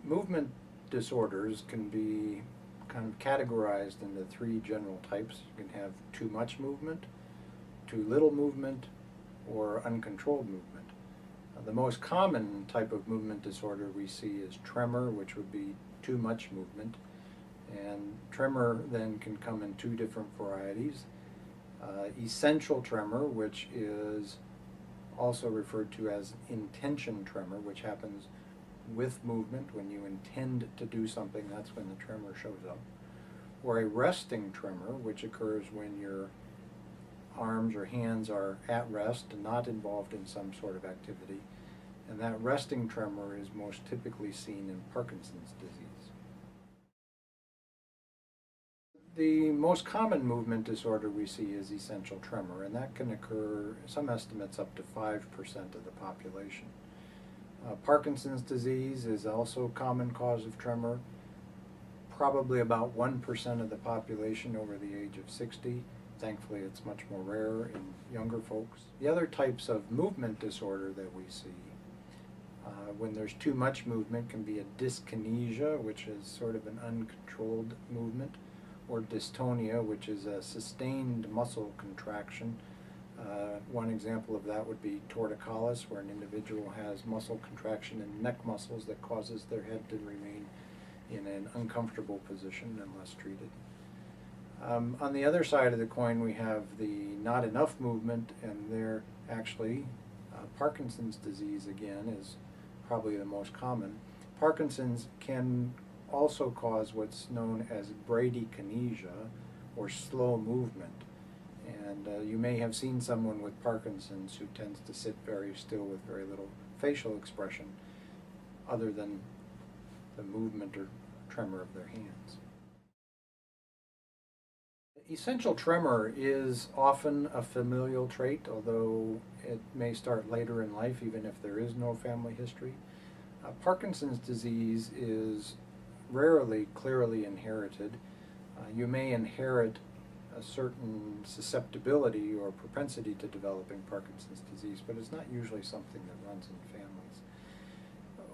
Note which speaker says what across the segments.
Speaker 1: Movement disorders can be kind of categorized into three general types. You can have too much movement, too little movement, or uncontrolled movement. The most common type of movement disorder we see is tremor, which would be too much movement. And tremor then can come in two different varieties. Essential tremor, which is also referred to as intention tremor, which happens with movement. When you intend to do something, that's when the tremor shows up. Or a resting tremor, which occurs when your arms or hands are at rest and not involved in some sort of activity. And that resting tremor is most typically seen in Parkinson's disease. The most common movement disorder we see is essential tremor, and that can occur, some estimates, up to 5% of the population. Parkinson's disease is also a common cause of tremor, probably about 1% of the population over the age of 60. Thankfully, it's much more rare in younger folks. The other types of movement disorder that we see, when there's too much movement, can be a dyskinesia, which is sort of an uncontrolled movement, or dystonia, which is a sustained muscle contraction. One example of that would be torticollis, where an individual has muscle contraction in neck muscles that causes their head to remain in an uncomfortable position unless treated. On the other side of the coin, we have the not enough movement, and there actually Parkinson's disease again is probably the most common. Parkinson's can also cause what's known as bradykinesia, or slow movement. And you may have seen someone with Parkinson's who tends to sit very still with very little facial expression other than the movement or tremor of their hands. Essential tremor is often a familial trait, although it may start later in life even if there is no family history. Parkinson's disease is rarely clearly inherited. You may inherit a certain susceptibility or propensity to developing Parkinson's disease, but it's not usually something that runs in families.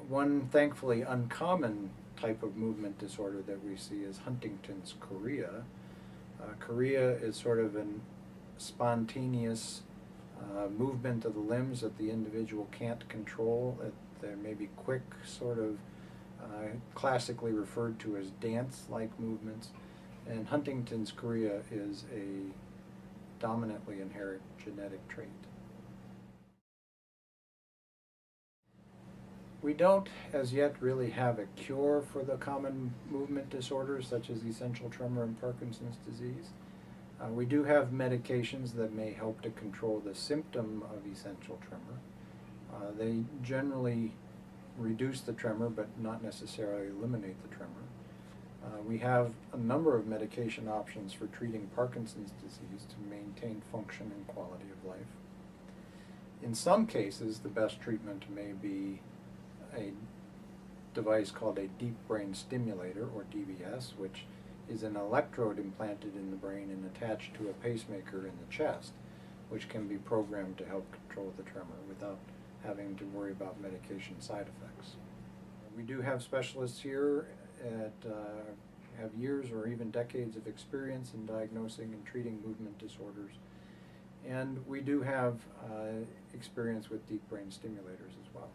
Speaker 1: One thankfully uncommon type of movement disorder that we see is Huntington's chorea. Chorea is sort of a spontaneous movement of the limbs that the individual can't control. There may be quick, sort of classically referred to as dance-like movements. And Huntington's chorea is a dominantly inherited genetic trait. We don't, as yet, really have a cure for the common movement disorders such as essential tremor and Parkinson's disease. We do have medications that may help to control the symptom of essential tremor. They generally reduce the tremor but not necessarily eliminate the tremor. We have a number of medication options for treating Parkinson's disease to maintain function and quality of life. In some cases, the best treatment may be a device called a deep brain stimulator, or DBS, which is an electrode implanted in the brain and attached to a pacemaker in the chest, which can be programmed to help control the tremor without having to worry about medication side effects. We do have specialists here that have years or even decades of experience in diagnosing and treating movement disorders. And we do have experience with deep brain stimulators as well.